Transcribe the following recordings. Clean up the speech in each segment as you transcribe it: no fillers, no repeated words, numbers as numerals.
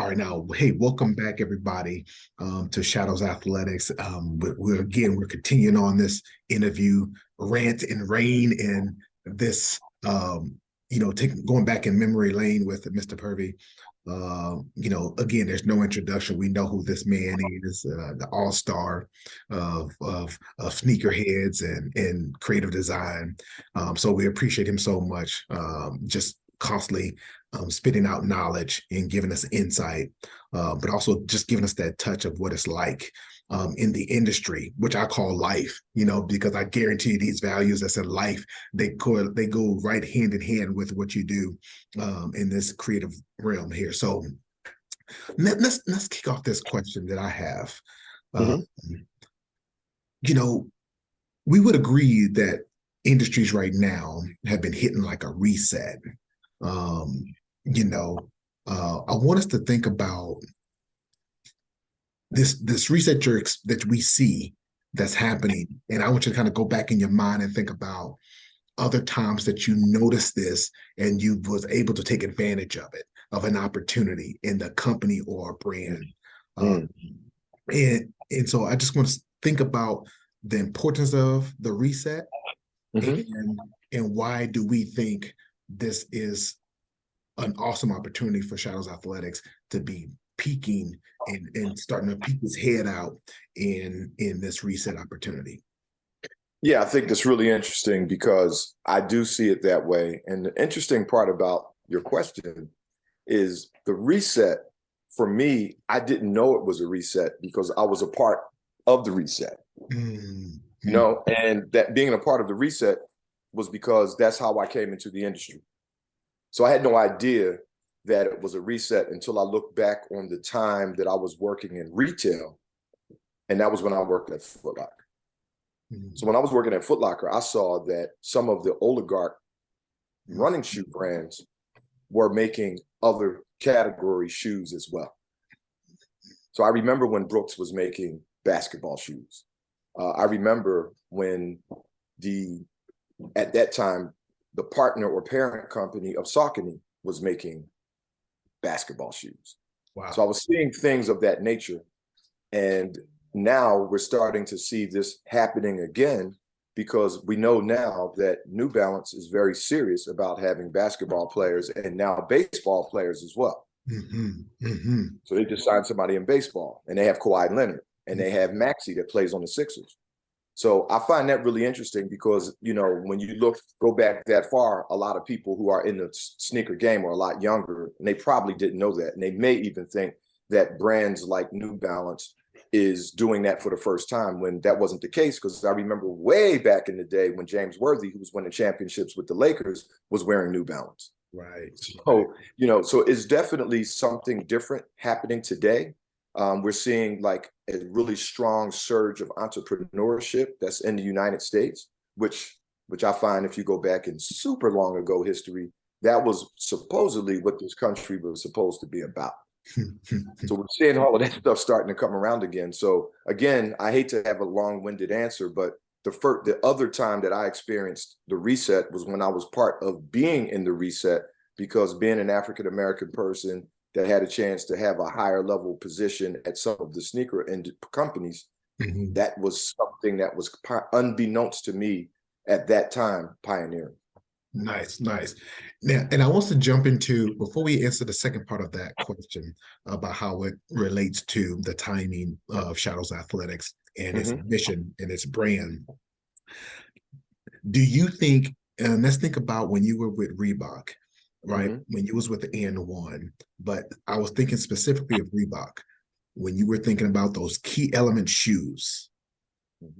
All right, now, hey, welcome back, everybody, to Shadows Athletics. We're continuing on this interview rant and rain and this, going back in memory lane with Mr. Purvy. Again, there's no introduction. We know who this man is, the all-star of sneakerheads and creative design. So we appreciate him so much. Just constantly spitting out knowledge and giving us insight, but also just giving us that touch of what it's like in the industry, which I call life, because I guarantee you these values that's in life, they go right hand in hand with what you do in this creative realm here. So let's kick off this question that I have. We would agree that industries right now have been hitting like a reset. I want us to think about this reset that we see that's happening, and I want you to kind of go back in your mind and think about other times that you noticed this and you was able to take advantage of it, of an opportunity in the company or a brand. And so I just want to think about the importance of the reset and why do we think this is an awesome opportunity for Shadows Athletics to be peaking and starting to peek his head out in this reset opportunity. Yeah, I think that's really interesting because I do see it that way. And the interesting part about your question is the reset. For me, I didn't know it was a reset because I was a part of the reset. And that being a part of the reset was because that's how I came into the industry. So I had no idea that it was a reset until I looked back on the time that I was working in retail. And that was when I worked at Foot Locker. So when I was working at Foot Locker, I saw that some of the oligarch running shoe brands were making other category shoes as well. So I remember when Brooks was making basketball shoes. I remember when at that time, the partner or parent company of Saucony was making basketball shoes. Wow. So I was seeing things of that nature. And now we're starting to see this happening again because we know now that New Balance is very serious about having basketball players and now baseball players as well. So they just signed somebody in baseball and they have Kawhi Leonard and they have Maxey that plays on the Sixers. So I find that really interesting because, when you go back that far, a lot of people who are in the sneaker game are a lot younger and they probably didn't know that. And they may even think that brands like New Balance is doing that for the first time when that wasn't the case. Because I remember way back in the day when James Worthy, who was winning championships with the Lakers, was wearing New Balance. Right. So, so it's definitely something different happening today. We're seeing like a really strong surge of entrepreneurship that's in the United States, which I find if you go back in super long ago history, that was supposedly what this country was supposed to be about. So we're seeing all of that stuff starting to come around again. So again, I hate to have a long-winded answer, but the other time that I experienced the reset was when I was part of being in the reset, because being an African-American person that had a chance to have a higher level position at some of the sneaker companies, that was something that was unbeknownst to me at that time, pioneering. Nice. Now, and I want to jump into, before we answer the second part of that question about how it relates to the timing of Shadows Athletics and its mission and its brand. Do you think, and let's think about when you were with Reebok, right? When you was with the N1, but I was thinking specifically of Reebok, when you were thinking about those key element shoes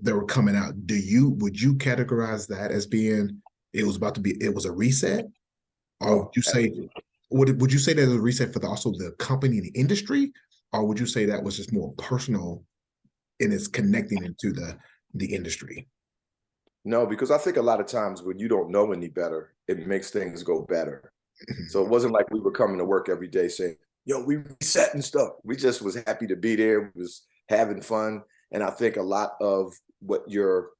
that were coming out, would you categorize that as being, it was a reset? Or would you say that it was a reset for also the company and the industry? Or would you say that was just more personal and it's connecting into the industry? No, because I think a lot of times when you don't know any better, it makes things go better. So it wasn't like we were coming to work every day saying, we resetting stuff. We just was happy to be there. We was having fun. And I think a lot of what your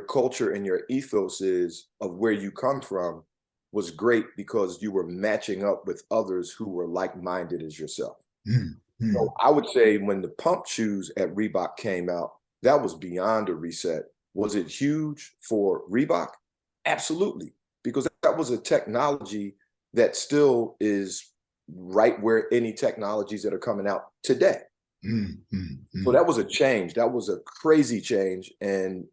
culture and your ethos is of where you come from was great because you were matching up with others who were like-minded as yourself. Mm, So mm. I would say when the pump shoes at Reebok came out, that was beyond a reset. Was it huge for Reebok? Absolutely, because that was a technology that still is right where any technologies that are coming out today. Mm, mm, So mm. that was a change. That was a crazy change. And,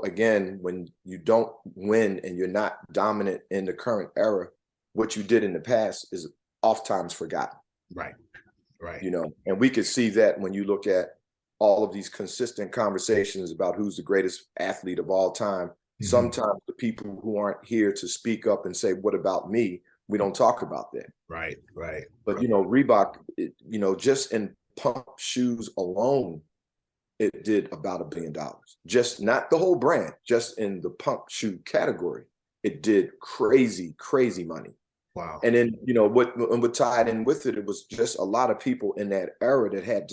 again, when you don't win and you're not dominant in the current era, what you did in the past is oftentimes forgotten. Right, right. And we could see that when you look at all of these consistent conversations about who's the greatest athlete of all time. Mhm. Sometimes the people who aren't here to speak up and say, what about me? We don't talk about that. Right, right, But, right. Reebok, just in pump shoes alone, it did about $1 billion. Just not the whole brand, just in the pump shoe category, it did crazy, crazy money. Wow. And then, what tied in with it, it was just a lot of people in that era that had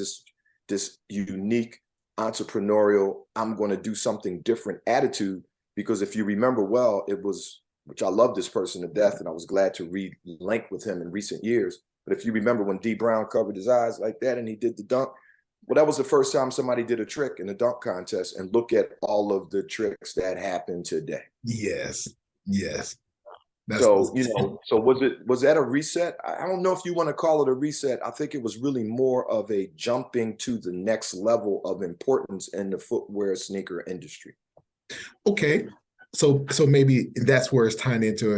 this unique entrepreneurial, I'm going to do something different attitude. Because if you remember well, it was, which I love this person to death, and I was glad to re-link with him in recent years. But if you remember when D Brown covered his eyes like that and he did the dunk, well, that was the first time somebody did a trick in a dunk contest. And look at all of the tricks that happen today. Yes, yes. So, That's so was that a reset? I don't know if you want to call it a reset. I think it was really more of a jumping to the next level of importance in the footwear sneaker industry. okay. So maybe that's where it's tying into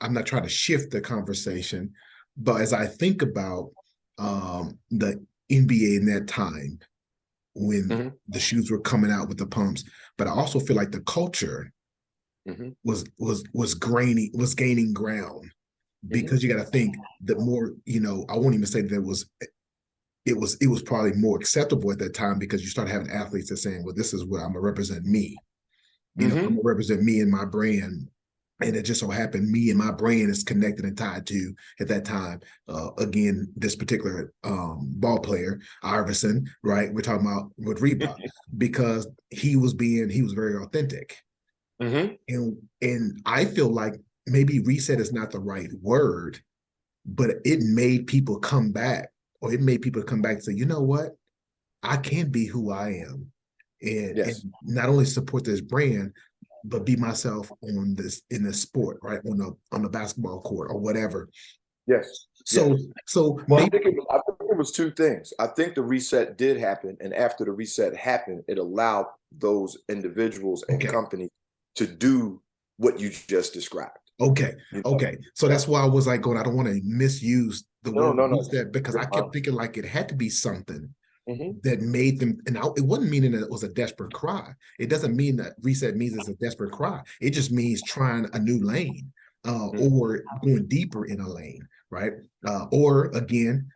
I'm not trying to shift the conversation, but as I think about the NBA in that time when Mm-hmm. the shoes were coming out with the pumps, but I also feel like the culture Mm-hmm. was gaining ground, Mm-hmm. because you got to think that more, I won't even say that it was probably more acceptable at that time, because you start having athletes that saying, well, this is what I'm gonna represent me. I'm Mm-hmm. gonna represent me and my brand. And it just so happened me and my brand is connected and tied to, at that time, again, this particular ball player, Iverson, right? We're talking about with Reebok, because he was very authentic. Mm-hmm. And I feel like maybe reset is not the right word, but it made people come back, or it made people come back and say, you know what? I can be who I am, and Yes. not only support this brand, but be myself in this sport, right? On the basketball court or whatever. Yes. So Yes. so Well, maybe I think it was two things. I think the reset did happen. And after the reset happened, it allowed those individuals and okay, companies to do what you just described. okay, You know? okay. So that's why I was like going, I don't want to misuse the No, word no, no. reset, because I You're fine. kept thinking like it had to be something Mm-hmm. that made them, and it wasn't meaning that it was a desperate cry. It doesn't mean that reset means it's a desperate cry. It just means trying a new lane, Mm-hmm. or going deeper in a lane, right? Or again,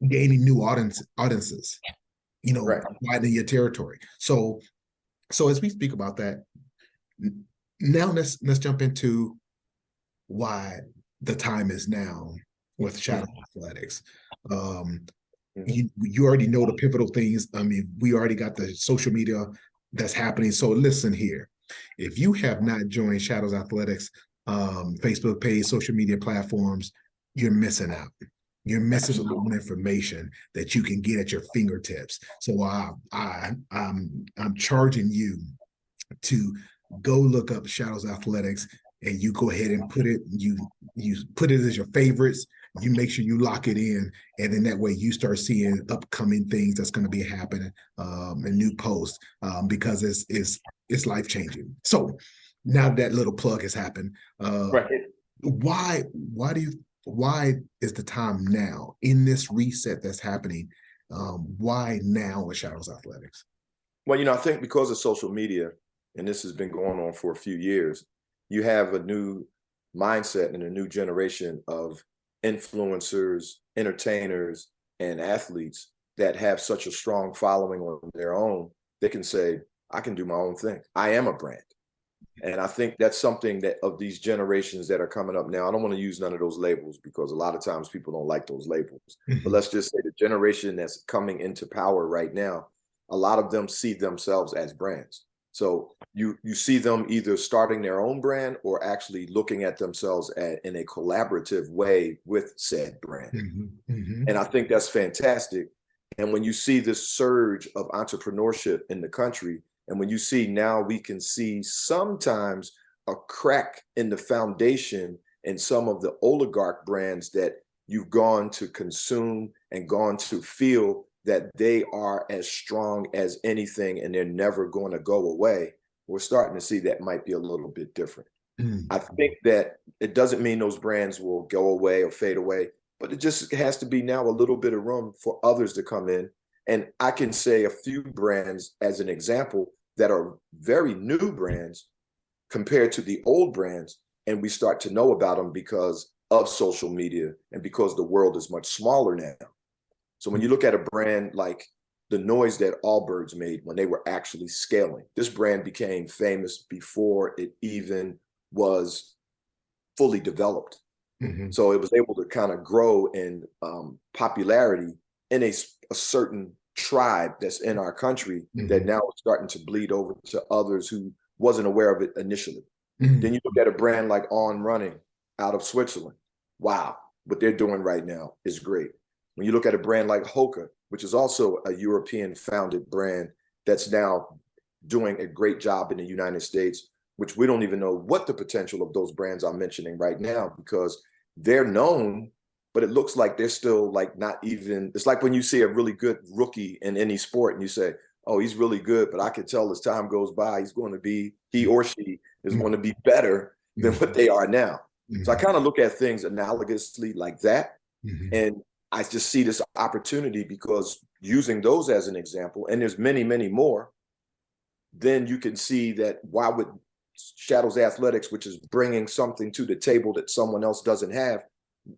gaining new audiences, Right. widening your territory. So as we speak about that, now let's jump into why the time is now with Shadow Athletics. Um, Mm-hmm. you already know the pivotal things. I mean, we already got the social media that's happening. So listen here. If you have not joined Shadows Athletics Facebook page, social media platforms, you're missing out. You're missing out Absolutely. on information that you can get at your fingertips. So I'm charging you to go look up Shadows Athletics, and you go ahead and you put it as your favorites. You make sure you lock it in, and then that way you start seeing upcoming things that's going to be happening, and new posts, because it's life changing. So now that little plug has happened, Right. why is the time now in this reset that's happening? Why now with Shadows Athletics? Well, I think because of social media, and this has been going on for a few years, you have a new mindset and a new generation of influencers, entertainers, and athletes that have such a strong following on their own. They can say, I can do my own thing. I am a brand. And I think that's something that of these generations that are coming up now, I don't want to use none of those labels because a lot of times people don't like those labels. But Mhm. let's just say the generation that's coming into power right now, a lot of them see themselves as brands. So you see them either starting their own brand or actually looking at themselves in a collaborative way with said brand. And I think that's fantastic. And when you see this surge of entrepreneurship in the country, and when you see now we can see sometimes a crack in the foundation in some of the oligarch brands that you've gone to consume and gone to feel that they are as strong as anything and they're never going to go away, we're starting to see that might be a little bit different. I think that it doesn't mean those brands will go away or fade away, but it just has to be now a little bit of room for others to come in. And I can say a few brands as an example that are very new brands compared to the old brands, and we start to know about them because of social media and because the world is much smaller now. So when you look at a brand like the noise that Allbirds made when they were actually scaling, this brand became famous before it even was fully developed. So it was able to kind of grow in popularity in a certain tribe that's in our country that now is starting to bleed over to others who wasn't aware of it initially. Then you look at a brand like On Running out of Switzerland. Wow, what they're doing right now is great. When you look at a brand like Hoka, which is also a European founded brand that's now doing a great job in the United States, which we don't even know what the potential of those brands I'm mentioning right now, because they're known, but it looks like they're still like not even, it's like when you see a really good rookie in any sport and you say, oh, he's really good, but I can tell as time goes by, he or she is going to be better than what they are now. So I kind of look at things analogously like that. And I just see this opportunity because using those as an example, and there's many, many more, then you can see that why would Shadows Athletics, which is bringing something to the table that someone else doesn't have,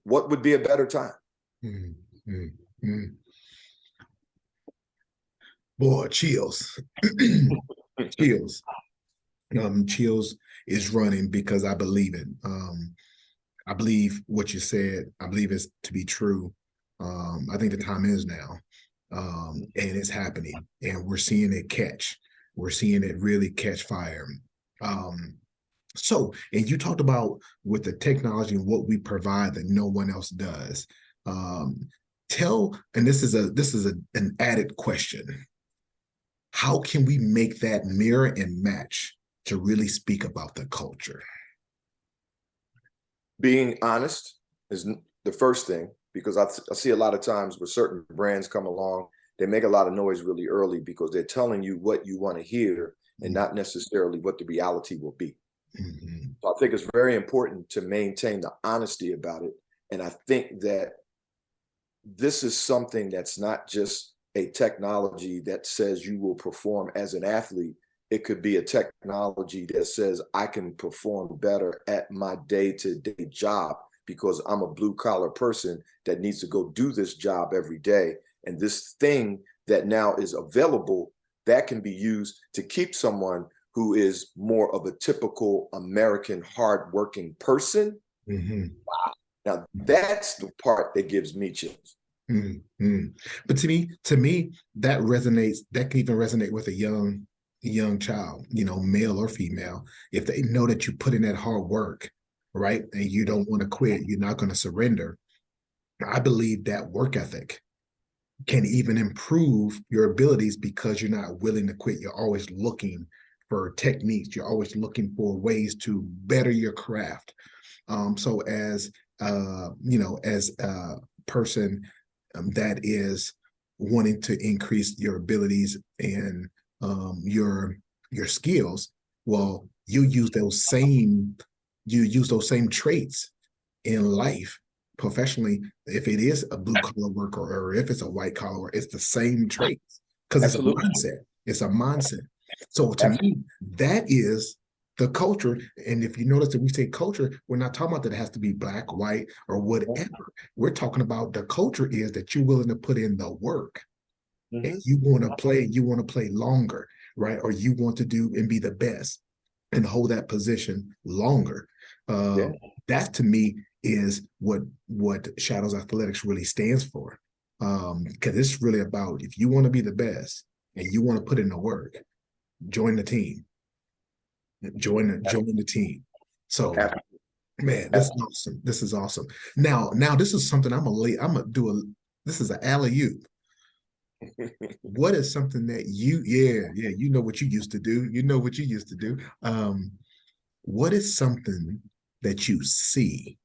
what would be a better time? Boy, chills. Chills. Chills is running because I believe it. I believe what you said. I believe it's to be true. I think the time is now, and it's happening, and we're seeing it catch. We're seeing it really catch fire. So, and you talked about with the technology and what we provide that no one else does. And this is an added question. How can we make that mirror and match to really speak about the culture? Being honest is the first thing, because I see a lot of times where certain brands come along, they make a lot of noise really early because they're telling you what you want to hear and not necessarily what the reality will be. So I think it's very important to maintain the honesty about it. And I think that this is something that's not just a technology that says you will perform as an athlete. It could be a technology that says I can perform better at my day-to-day job because I'm a blue-collar person that needs to go do this job every day. And this thing that now is available, that can be used to keep someone who is more of a typical American hardworking person. Wow. Now that's the part that gives me chills. But to me, that resonates. That can even resonate with a young child, male or female. If they know that you put in that hard work, right, and you don't want to quit, you're not going to surrender. I believe that work ethic can even improve your abilities because you're not willing to quit. You're always looking for techniques. You're always looking for ways to better your craft. So as as a person that is wanting to increase your abilities and your skills, well, you use those same traits in life professionally. If it is a blue collar worker or if it's a white collar, it's the same traits because it's a mindset. It's a mindset. So to me, that is the culture. And if you notice that we say culture, we're not talking about that it has to be black, white, or whatever. We're talking about the culture is that you're willing to put in the work. And you want to play longer, right? Or you want to do and be the best and hold that position longer. That to me is what Shadows Athletics really stands for. Because it's really about, if you want to be the best and you want to put in the work, join the team. Join the team. So, Absolutely. man, this is awesome. This is awesome. Now this is something I'm gonna do this is an alley-oop. What is something that you know what you used to do. You know what you used to do. What is something that you see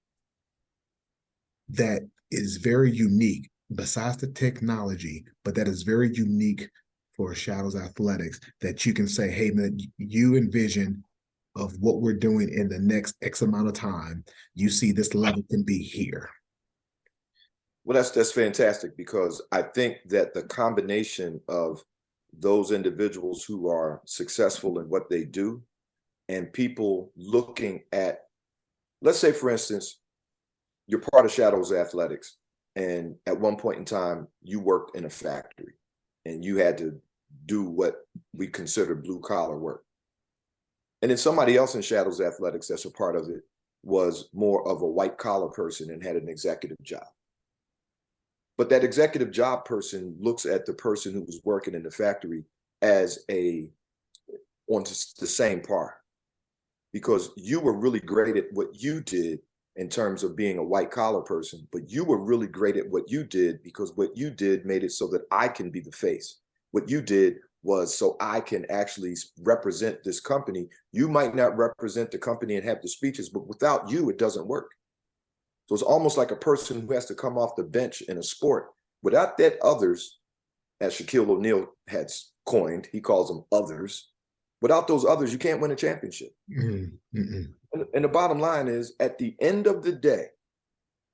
that is very unique besides the technology, but that is very unique for Shadows Athletics that you can say, hey, man, you envision of what we're doing in the next X amount of time, you see this level can be here. Well, that's fantastic, because I think that the combination of those individuals who are successful in what they do and people looking at, let's say, for instance, you're part of Shadows Athletics, and at one point in time, you worked in a factory and you had to do what we consider blue collar work. And then somebody else in Shadows Athletics that's a part of it was more of a white collar person and had an executive job. But that executive job person looks at the person who was working in the factory as on the same par, because you were really great at what you did in terms of being a white collar person, but you were really great at what you did because what you did made it so that I can be the face. What you did was so I can actually represent this company. You might not represent the company and have the speeches, but without you, it doesn't work. So it's almost like a person who has to come off the bench in a sport. Without that others, as Shaquille O'Neal has coined, he calls them others. Without those others, you can't win a championship. And the bottom line is, at the end of the day,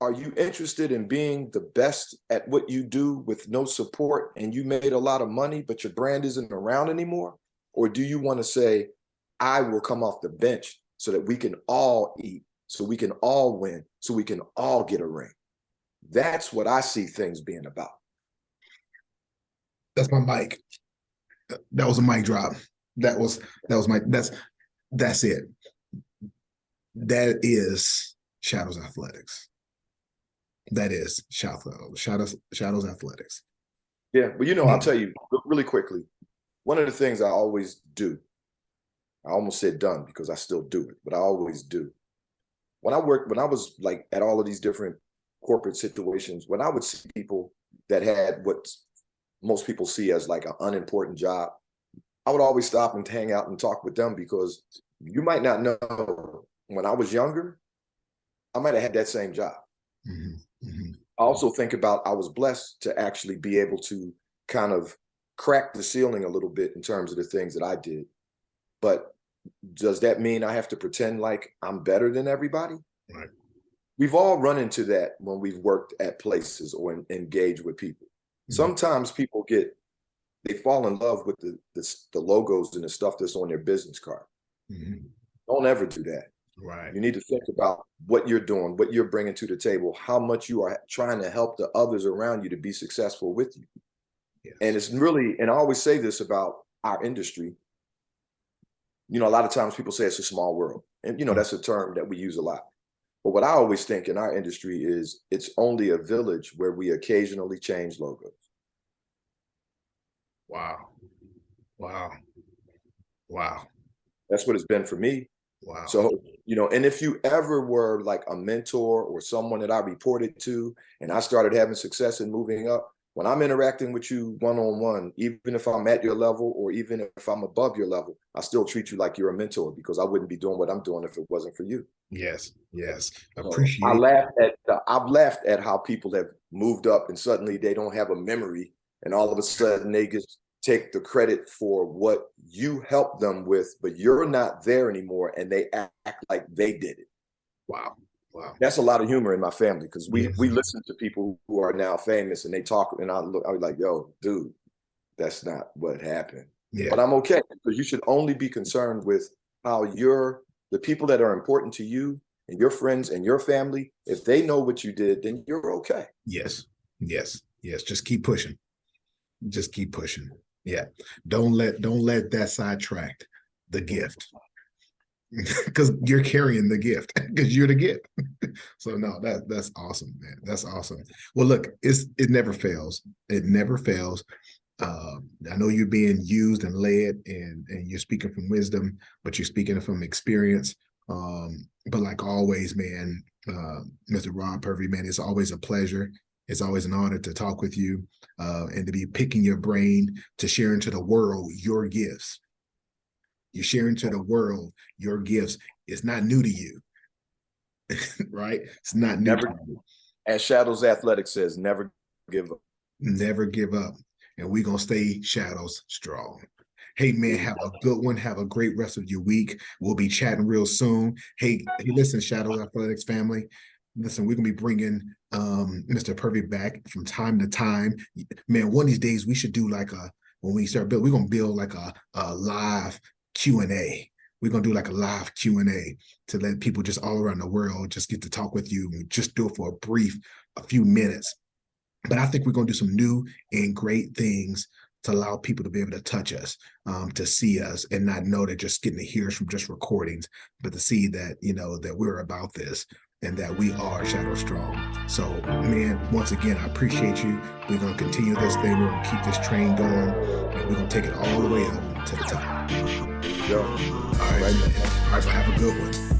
are you interested in being the best at what you do with no support and you made a lot of money, but your brand isn't around anymore? Or do you want to say, I will come off the bench so that we can all eat, so we can all win, so we can all get a ring? That's what I see things being about. That's my mic. That was a mic drop. That's it. That is Shadows Athletics. That is Shadows Athletics. Yeah, but I'll tell you really quickly, one of the things I always do, I almost said done because I still do it, but I always do. When I was like at all of these different corporate situations, when I would see people that had what most people see as like an unimportant job, I would always stop and hang out and talk with them, because you might not know, when I was younger, I might have had that same job. I also think about, I was blessed to actually be able to kind of crack the ceiling a little bit in terms of the things that I did. But does that mean I have to pretend like I'm better than everybody? Right. We've all run into that when we've worked at places or engaged with people. Sometimes people they fall in love with the logos and the stuff that's on their business card. Don't ever do that. Right. You need to think about what you're doing, what you're bringing to the table, how much you are trying to help the others around you to be successful with you. Yes. And it's really, and I always say this about our industry, a lot of times people say it's a small world, and that's a term that we use a lot. But what I always think in our industry is, it's only a village where we occasionally change logos. Wow. That's what it's been for me. Wow. So, and if you ever were like a mentor or someone that I reported to, and I started having success in moving up, when I'm interacting with you one-on-one, even if I'm at your level or even if I'm above your level, I still treat you like you're a mentor, because I wouldn't be doing what I'm doing if it wasn't for you. Yes. Appreciate. I've laughed at how people have moved up and suddenly they don't have a memory, and all of a sudden they just take the credit for what you helped them with, but you're not there anymore, and they act like they did it. Wow. That's a lot of humor in my family, because we listen to people who are now famous and they talk, and I was like, yo, dude, that's not what happened. Yeah. But I'm okay, because you should only be concerned with how the people that are important to you and your friends and your family, if they know what you did, then you're okay. Yes. Just keep pushing. Yeah. Don't let that sidetrack the gift, because you're carrying the gift, because you're the gift. So no, that's awesome, man. That's awesome. Well, look, it never fails. I know you're being used and led, and you're speaking from wisdom, but you're speaking from experience. But like always, man, Mr. Rob Purvy, man, it's always a pleasure. It's always an honor to talk with you, and to be picking your brain, to share into the world your gifts. You're sharing to the world your gifts. It's not new to you, right? It's not new to you. As Shadows Athletics says, never give up. Never give up. And we're going to stay Shadows strong. Hey, man, have a good one. Have a great rest of your week. We'll be chatting real soon. Hey, listen, Shadows Athletics family. Listen, we're going to be bringing Mr. Purvy back from time to time. Man, one of these days we should do like when we start building, we're going to build like a live Q&A. We're going to do like a live Q&A to let people just all around the world just get to talk with you, and just do it for a few minutes. But I think we're going to do some new and great things to allow people to be able to touch us, to see us, and not know that just getting to hear us from just recordings, but to see that, that we're about this and that we are Shadow Strong. So, man, once again, I appreciate you. We're going to continue this thing. We're going to keep this train going, and we're going to take it all the way up to the top. There you go. All right, man. All right, but have a good one.